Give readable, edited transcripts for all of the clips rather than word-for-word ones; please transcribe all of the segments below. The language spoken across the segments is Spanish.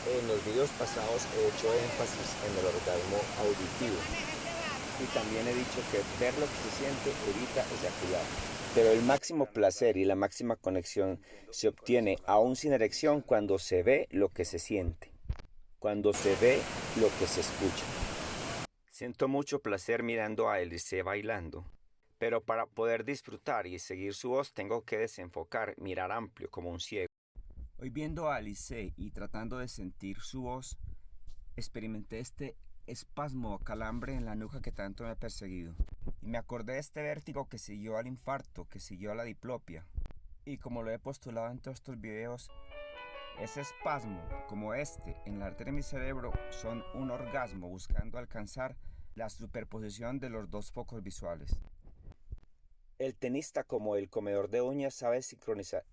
En los videos pasados he hecho énfasis en el orgasmo auditivo y también he dicho que ver lo que se siente evita eyacular. Pero el máximo placer y la máxima conexión se obtiene aún sin erección cuando se ve lo que se siente, cuando se ve lo que se escucha. Siento mucho placer mirando a Elise bailando, pero para poder disfrutar y seguir su voz tengo que desenfocar, mirar amplio como un ciego. Hoy viendo a Alice y tratando de sentir su voz, experimenté este espasmo o calambre en la nuca que tanto me ha perseguido. Y me acordé de este vértigo que siguió al infarto, que siguió a la diplopia. Y como lo he postulado en todos estos videos, ese espasmo, como este, en la arteria de mi cerebro, son un orgasmo buscando alcanzar la superposición de los dos focos visuales. El tenista, como el comedor de uñas, sabe sincronizar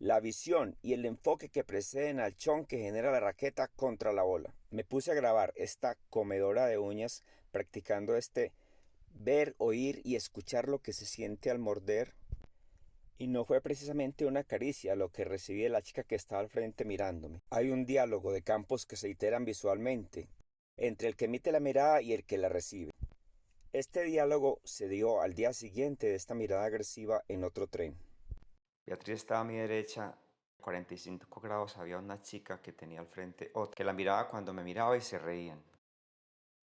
la visión y el enfoque que preceden al chon que genera la raqueta contra la bola. Me puse a grabar esta comedora de uñas practicando este ver, oír y escuchar lo que se siente al morder. Y no fue precisamente una caricia lo que recibí de la chica que estaba al frente mirándome. Hay un diálogo de campos que se iteran visualmente entre el que emite la mirada y el que la recibe. Este diálogo se dio al día siguiente de esta mirada agresiva en otro tren. Beatriz estaba a mi derecha, a 45 grados había una chica que tenía al frente otra, que la miraba cuando me miraba y se reían.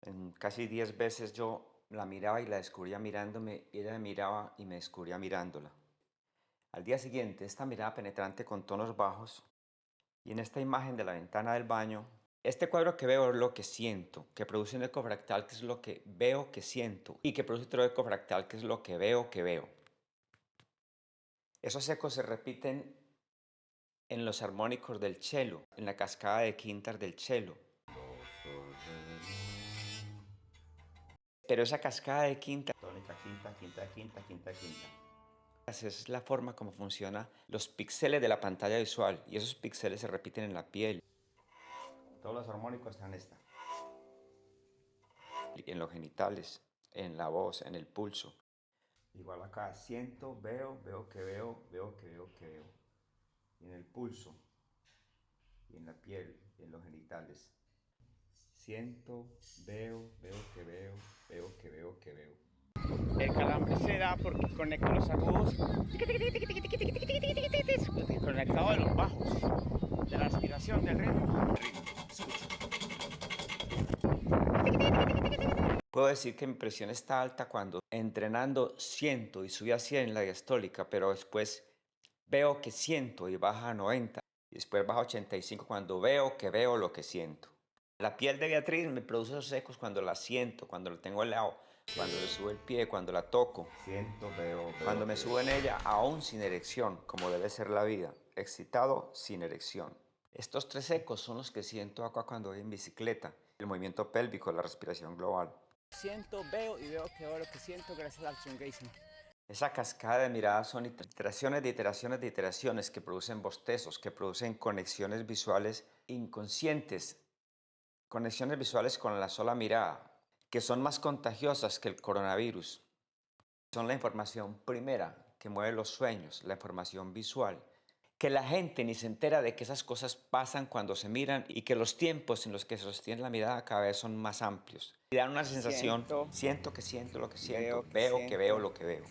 En casi 10 veces yo la miraba y la descubría mirándome, y ella me miraba y me descubría mirándola. Al día siguiente, esta mirada penetrante con tonos bajos, y en esta imagen de la ventana del baño, este cuadro que veo es lo que siento, que produce un eco fractal que es lo que veo que siento, y que produce otro eco fractal que es lo que veo que veo. Esos ecos se repiten en los armónicos del cello, en la cascada de quintas del cello. Pero esa cascada de quinta, tónica, quinta, quinta, quinta, quinta, quinta. Es la forma como funcionan los píxeles de la pantalla visual, y esos píxeles se repiten en la piel. Todos los armónicos están en esta. En los genitales, en la voz, en el pulso. Igual acá, siento, veo, veo que veo, veo que veo que veo. Y en el pulso, y en la piel, y en los genitales. Siento, veo, veo que veo, veo que veo que veo. El calambre se da porque conecta los agudos conectado a los bajos, de la respiración, del ritmo. Puedo decir que mi presión está alta cuando entrenando siento y sube a 100 en la diastólica, pero después veo que siento y baja a 90. Y después baja a 85 cuando veo que veo lo que siento. La piel de Beatriz me produce esos ecos cuando la siento, cuando la tengo al lado, cuando le subo el pie, cuando la toco. Siento, veo. Cuando me subo en ella, aún sin erección, como debe ser la vida. Excitado, sin erección. Estos tres ecos son los que siento acá cuando voy en bicicleta. El movimiento pélvico, la respiración global. Siento, veo y veo que veo lo que siento gracias al Shungazing. Esa cascada de miradas son iteraciones de iteraciones de iteraciones que producen bostezos, que producen conexiones visuales inconscientes, conexiones visuales con la sola mirada, que son más contagiosas que el coronavirus. Son la información primera que mueve los sueños, la información visual, que la gente ni se entera de que esas cosas pasan cuando se miran y que los tiempos en los que se sostiene la mirada cada vez son más amplios. Y dan una sensación, siento que siento lo que siento, veo que veo lo que veo.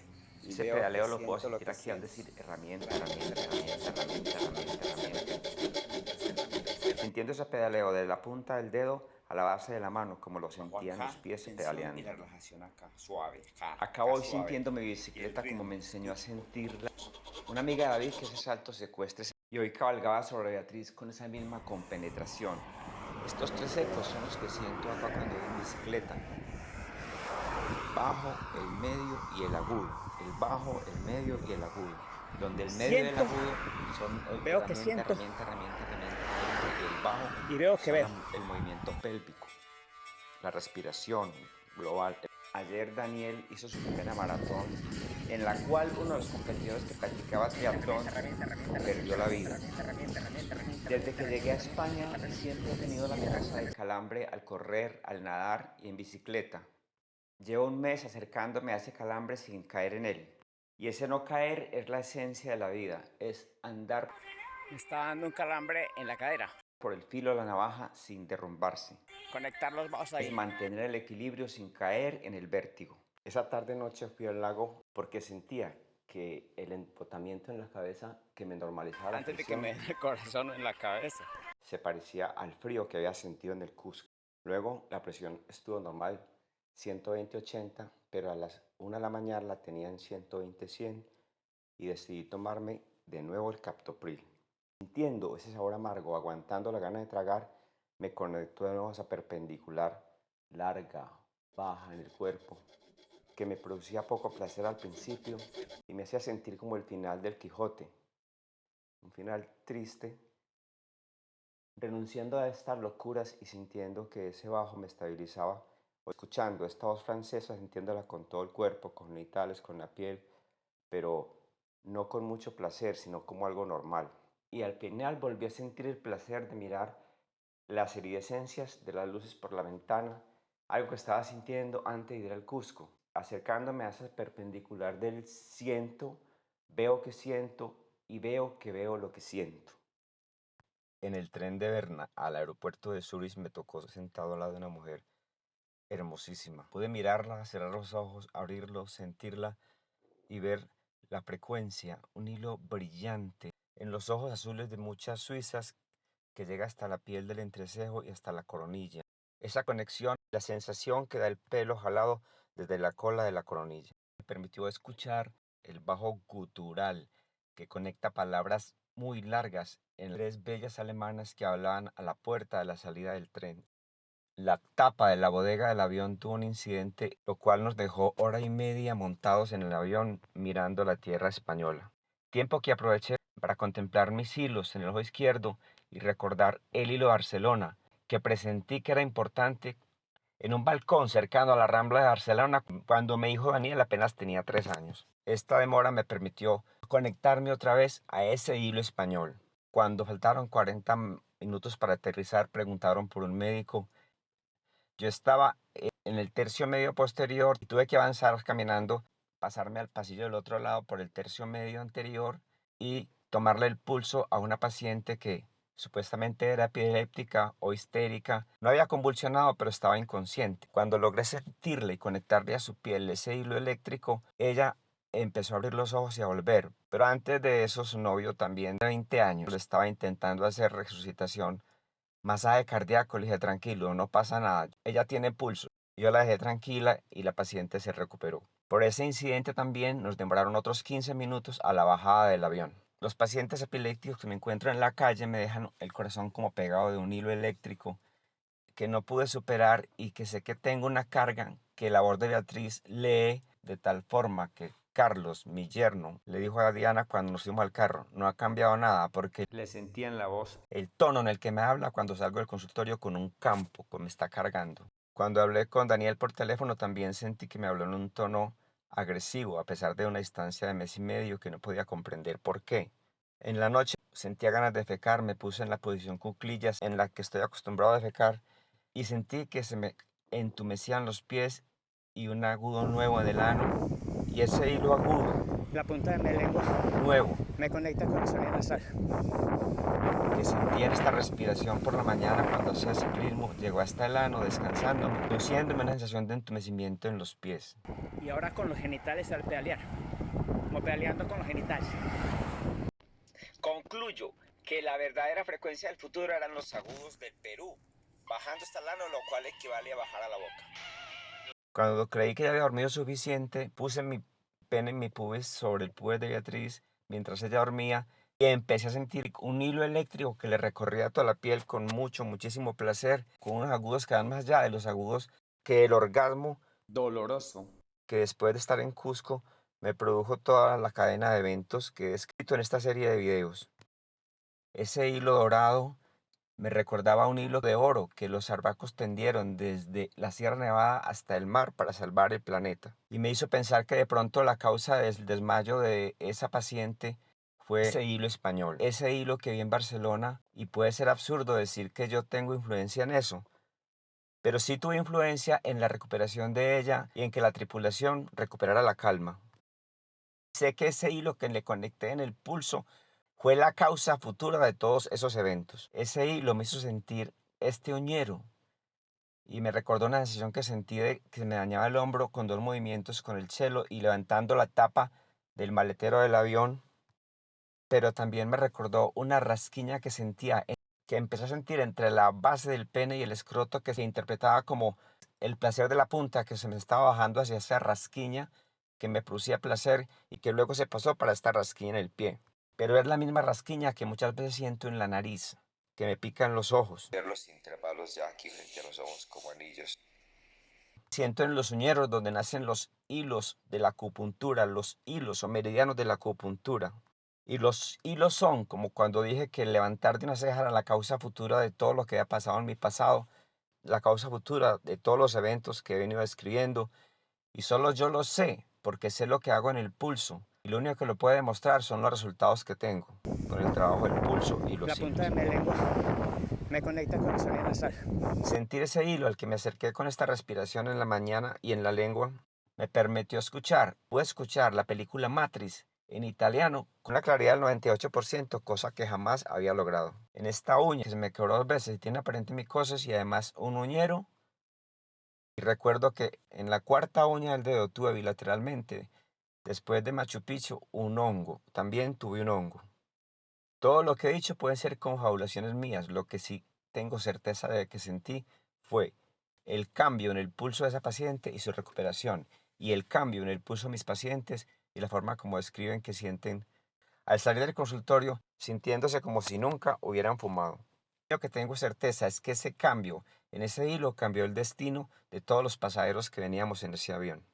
Ese pedaleo lo puedo sentir aquí al decir herramienta, herramienta, herramienta, herramienta, herramienta, herramienta. Sintiendo ese pedaleo de la punta del dedo a la base de la mano, como lo sentían los pies pedaleando. Y la relajación acá, suave. Acá voy sintiendo mi bicicleta como me enseñó a sentirla una amiga de David que hace saltos ecuestres y hoy cabalgaba sobre Beatriz con esa misma compenetración. Estos tres ecos son los que siento acá cuando voy en bicicleta. El bajo, el medio y el agudo. El bajo, el medio y el agudo. Donde el medio y el agudo son Veo que siento. herramienta. Y el bajo Y veo que veo. el movimiento pélvico, la respiración global. Ayer Daniel hizo su primera maratón, en la cual uno de los competidores que practicaba triatlón perdió la vida. Desde que llegué a España siempre he tenido la amenaza de calambre al correr, al nadar y en bicicleta. Llevo un mes acercándome a ese calambre sin caer en él. Y ese no caer es la esencia de la vida, es andar. Me está dando un calambre en la cadera. por el filo de la navaja sin derrumbarse. Conectar los vasos Es ahí. mantener el equilibrio sin caer en el vértigo. Esa tarde-noche fui al lago porque sentía que el embotamiento en la cabeza que me normalizaba la Antes de que presión me dé el corazón en la cabeza. se parecía al frío que había sentido en el Cusco. Luego la presión estuvo normal, 120-80, pero a las 1 de la mañana la tenía en 120-100 y decidí tomarme de nuevo el captopril. Sintiendo ese sabor amargo, aguantando la gana de tragar, me conectó de nuevo a esa perpendicular, larga, baja en el cuerpo, que me producía poco placer al principio y me hacía sentir como el final del Quijote, un final triste, renunciando a estas locuras y sintiendo que ese bajo me estabilizaba, o escuchando esta voz francesa, sintiéndola con todo el cuerpo, con genitales, con la piel, pero no con mucho placer, sino como algo normal. Y al final volví a sentir el placer de mirar las iridescencias de las luces por la ventana, algo que estaba sintiendo antes de ir al Cusco. Acercándome a esa perpendicular del siento, veo que siento y veo que veo lo que siento. En el tren de Berna al aeropuerto de Zurich me tocó sentado al lado de una mujer hermosísima. Pude mirarla, cerrar los ojos, abrirlos, sentirla y ver la frecuencia, un hilo brillante en los ojos azules de muchas suizas que llega hasta la piel del entrecejo y hasta la coronilla. Esa conexión, la sensación que da el pelo jalado desde la cola de la coronilla. Me permitió escuchar el bajo gutural que conecta palabras muy largas en tres bellas alemanas que hablaban a la puerta de la salida del tren. La tapa de la bodega del avión tuvo un incidente, lo cual nos dejó hora y media montados en el avión mirando la tierra española. Tiempo que aproveché para contemplar mis hilos en el ojo izquierdo y recordar el hilo de Barcelona, que presentí que era importante en un balcón cercano a la Rambla de Barcelona cuando mi hijo Daniel apenas tenía 3 años. Esta demora me permitió conectarme otra vez a ese hilo español. Cuando faltaron 40 minutos para aterrizar, preguntaron por un médico. Yo estaba en el tercio medio posterior y tuve que avanzar caminando, pasarme al pasillo del otro lado por el tercio medio anterior y tomarle el pulso a una paciente que supuestamente era epiléptica o histérica. No había convulsionado, pero estaba inconsciente. Cuando logré sentirle y conectarle a su piel ese hilo eléctrico, ella empezó a abrir los ojos y a volver. Pero antes de eso, su novio también de 20 años le estaba intentando hacer resucitación. Masaje cardíaco, le dije, tranquilo, no pasa nada. Ella tiene pulso. Yo la dejé tranquila y la paciente se recuperó. Por ese incidente también nos demoraron otros 15 minutos a la bajada del avión. Los pacientes epilépticos que me encuentro en la calle me dejan el corazón como pegado de un hilo eléctrico que no pude superar y que sé que tengo una carga que la voz de Beatriz lee de tal forma que Carlos, mi yerno, le dijo a Diana cuando nos fuimos al carro, no ha cambiado nada porque le sentía en la voz el tono en el que me habla cuando salgo del consultorio con un campo que me está cargando. Cuando hablé con Daniel por teléfono también sentí que me habló en un tono agresivo a pesar de una distancia de mes y medio que no podía comprender por qué. En la noche sentía ganas de defecar, me puse en la posición cuclillas en la que estoy acostumbrado a defecar y sentí que se me entumecían los pies y un agudo nuevo en el ano y ese hilo agudo La punta de mi lengua nuevo me conecta con el sonido nasal. que sentía en esta respiración por la mañana cuando hacía ciclismo llegó hasta el ano descansándome, produciéndome una sensación de entumecimiento en los pies. Y ahora con los genitales al pedalear. Como pedaleando con los genitales. Concluyo que la verdadera frecuencia del futuro eran los agudos del Perú, bajando hasta el ano, lo cual equivale a bajar a la boca. Cuando creí que ya había dormido suficiente, puse mi pene en mi pubis sobre el pubis de Beatriz mientras ella dormía y empecé a sentir un hilo eléctrico que le recorría toda la piel con muchísimo placer, con unos agudos que van más allá de los agudos que el orgasmo doloroso que después de estar en Cusco me produjo toda la cadena de eventos que he escrito en esta serie de videos. Ese hilo dorado me recordaba un hilo de oro que los arbacos tendieron desde la Sierra Nevada hasta el mar para salvar el planeta. Y me hizo pensar que de pronto la causa del desmayo de esa paciente fue ese hilo español, ese hilo que vi en Barcelona, y puede ser absurdo decir que yo tengo influencia en eso, pero sí tuve influencia en la recuperación de ella y en que la tripulación recuperara la calma. Sé que ese hilo que le conecté en el pulso fue la causa futura de todos esos eventos. Ese hilo me hizo sentir este oñero y me recordó una sensación que sentí de que me dañaba el hombro con dos movimientos con el chelo y levantando la tapa del maletero del avión, pero también me recordó una rasquiña que sentía, que empecé a sentir entre la base del pene y el escroto, que se interpretaba como el placer de la punta que se me estaba bajando hacia esa rasquiña que me producía placer y que luego se pasó para esta rasquiña en el pie. Pero es la misma rasquiña que muchas veces siento en la nariz, que me pica en los ojos. Ver los intervalos ya aquí frente a los ojos como anillos. Siento en los uñeros donde nacen los hilos de la acupuntura, los hilos o meridianos de la acupuntura. Y los hilos son, como cuando dije que el levantar de una ceja era la causa futura de todo lo que había pasado en mi pasado, la causa futura de todos los eventos que he venido escribiendo, y solo yo lo sé, porque sé lo que hago en el pulso, y lo único que lo puede demostrar son los resultados que tengo, con el trabajo del pulso y La los hilos. punta de mi lengua me conecta con el sonido nasal. Sentir ese hilo al que me acerqué con esta respiración en la mañana y en la lengua me permitió pude escuchar la película Matrix en italiano con la claridad del 98%, cosa que jamás había logrado. En esta uña que se me quebró dos veces y tiene aparente micosis y además un uñero. Y recuerdo que en la cuarta uña del dedo tuve bilateralmente, después de Machu Picchu, un hongo. También tuve un hongo. Todo lo que he dicho pueden ser confabulaciones mías. Lo que sí tengo certeza de que sentí fue el cambio en el pulso de esa paciente y su recuperación, y el cambio en el pulso de mis pacientes y la forma como describen que sienten al salir del consultorio sintiéndose como si nunca hubieran fumado. Lo que tengo certeza es que ese cambio en ese hilo cambió el destino de todos los pasajeros que veníamos en ese avión.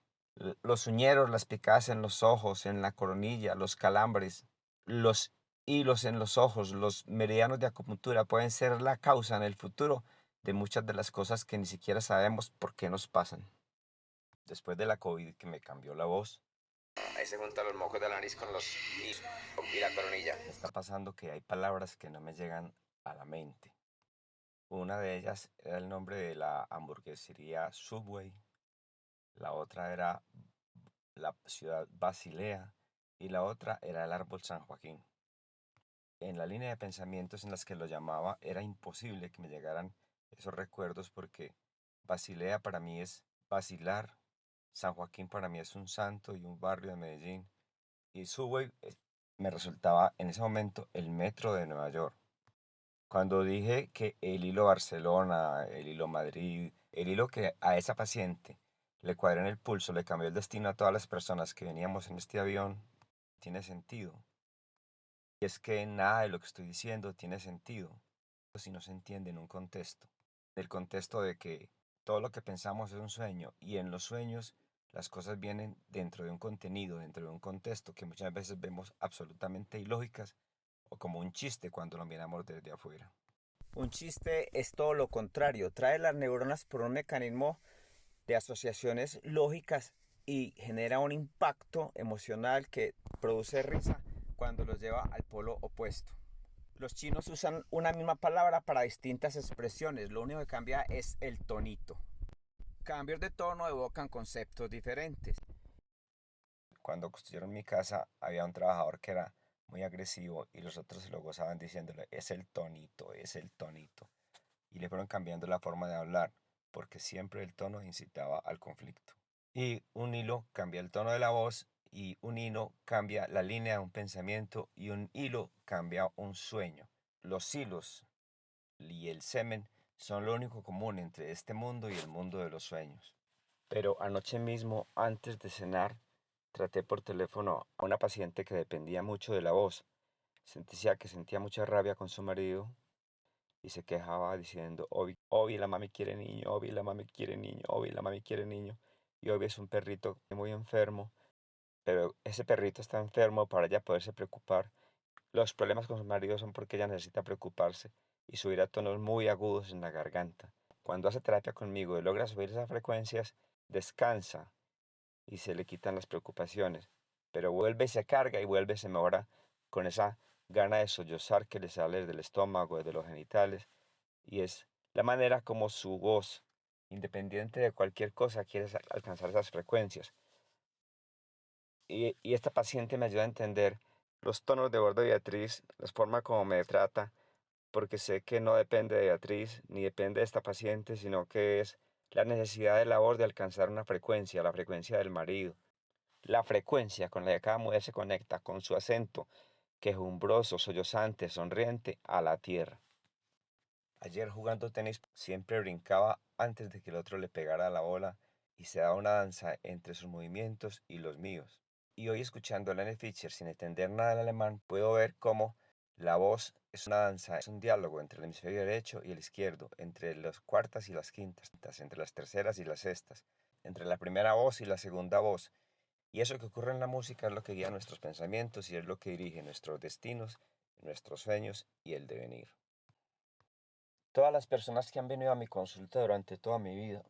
Los uñeros, las picadas en los ojos, en la coronilla, los calambres, los hilos en los ojos, los meridianos de acupuntura pueden ser la causa en el futuro de muchas de las cosas que ni siquiera sabemos por qué nos pasan. Después de la COVID que me cambió la voz, ahí se juntan los mocos de la nariz con los y la coronilla. Está pasando que hay palabras que no me llegan a la mente. Una de ellas era el nombre de la hamburguesería Subway, la otra era la ciudad Basilea y la otra era el árbol San Joaquín. En la línea de pensamientos en las que lo llamaba era imposible que me llegaran esos recuerdos porque Basilea para mí es vacilar, San Joaquín para mí es un santo y un barrio de Medellín y Subway me resultaba en ese momento el metro de Nueva York. Cuando dije que el hilo Barcelona, el hilo Madrid, el hilo que a esa paciente le cuadré en el pulso, le cambió el destino a todas las personas que veníamos en este avión, tiene sentido. Y es que nada de lo que estoy diciendo tiene sentido si no se entiende en un contexto. El contexto de que todo lo que pensamos es un sueño y en los sueños las cosas vienen dentro de un contenido, dentro de un contexto que muchas veces vemos absolutamente ilógicas o como un chiste cuando lo miramos desde afuera. Un chiste es todo lo contrario, trae las neuronas por un mecanismo de asociaciones lógicas y genera un impacto emocional que produce risa cuando los lleva al polo opuesto. Los chinos usan una misma palabra para distintas expresiones, lo único que cambia es el tonito. Cambios de tono evocan conceptos diferentes. Cuando construyeron mi casa había un trabajador que era muy agresivo y los otros se lo gozaban diciéndole es el tonito, es el tonito. Y le fueron cambiando la forma de hablar porque siempre el tono incitaba al conflicto. Y un hilo cambia el tono de la voz y un hilo cambia la línea de un pensamiento y un hilo cambia un sueño. Los hilos y el semen son lo único común entre este mundo y el mundo de los sueños. Pero anoche mismo, antes de cenar, traté por teléfono a una paciente que dependía mucho de la voz. Sentía que sentía mucha rabia con su marido y se quejaba diciendo, Obi, la mami quiere niño, Obi, la mami quiere niño, Obi, la mami quiere niño. Y Obi es un perrito muy enfermo, pero ese perrito está enfermo para ella poderse preocupar. Los problemas con su marido son porque ella necesita preocuparse y subir a tonos muy agudos en la garganta. Cuando hace terapia conmigo y logra subir esas frecuencias, descansa y se le quitan las preocupaciones, pero vuelve y se carga y vuelve y se mejora con esa gana de sollozar que le sale del estómago, de los genitales, y es la manera como su voz, independiente de cualquier cosa, quiere alcanzar esas frecuencias. Y esta paciente me ayuda a entender Los tonos de voz de Beatriz, la forma como me trata, porque sé que no depende de Beatriz ni depende de esta paciente, sino que es la necesidad de la voz de alcanzar una frecuencia, la frecuencia del marido, la frecuencia con la que cada mujer se conecta con su acento, quejumbroso, sollozante, sonriente, a la tierra. Ayer jugando tenis siempre brincaba antes de que el otro le pegara la bola y se daba una danza entre sus movimientos y los míos. Y hoy escuchando a Helene Fischer sin entender nada del alemán, puedo ver cómo la voz es una danza, es un diálogo entre el hemisferio derecho y el izquierdo, entre las cuartas y las quintas, entre las terceras y las sextas, entre la primera voz y la segunda voz. Y eso que ocurre en la música es lo que guía nuestros pensamientos y es lo que dirige nuestros destinos, nuestros sueños y el devenir. Todas las personas que han venido a mi consulta durante toda mi vida,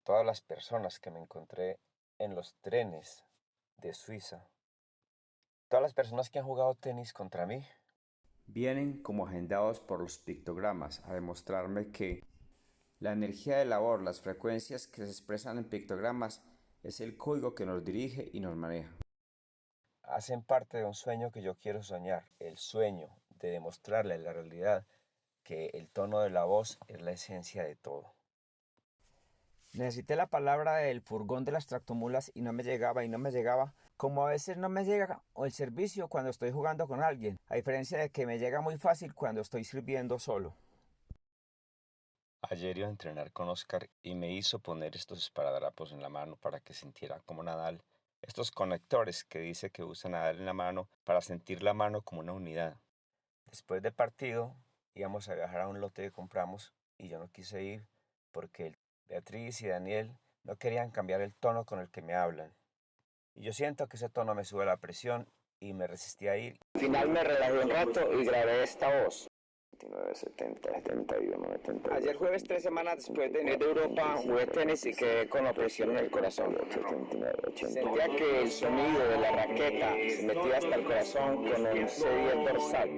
todas las personas que me encontré en los trenes de Suiza, todas las personas que han jugado tenis contra mí, vienen como agendados por los pictogramas a demostrarme que la energía de labor, las frecuencias que se expresan en pictogramas, es el código que nos dirige y nos maneja. Hacen parte de un sueño que yo quiero soñar, el sueño de demostrarle a la realidad que el tono de la voz es la esencia de todo. Necesité la palabra del furgón de las tractomulas y no me llegaba, como a veces no me llega o el servicio cuando estoy jugando con alguien, a diferencia de que me llega muy fácil cuando estoy sirviendo solo. Ayer iba a entrenar con Oscar y me hizo poner estos esparadrapos en la mano para que sintiera como Nadal, estos conectores que dice que usa Nadal en la mano para sentir la mano como una unidad. Después del partido íbamos a viajar a un lote que compramos y yo no quise ir porque Beatriz y Daniel no querían cambiar el tono con el que me hablan. Y yo siento que ese tono me sube la presión y me resistí a ir. Al final me relajé un rato y grabé esta voz. 29, 70, 71, 72. Ayer jueves, 3 semanas después de venir de Europa, jugué tenis y quedé con opresión en el corazón. 79, 80. Sentía que el sonido de la raqueta se metía hasta el corazón con un C10 dorsal.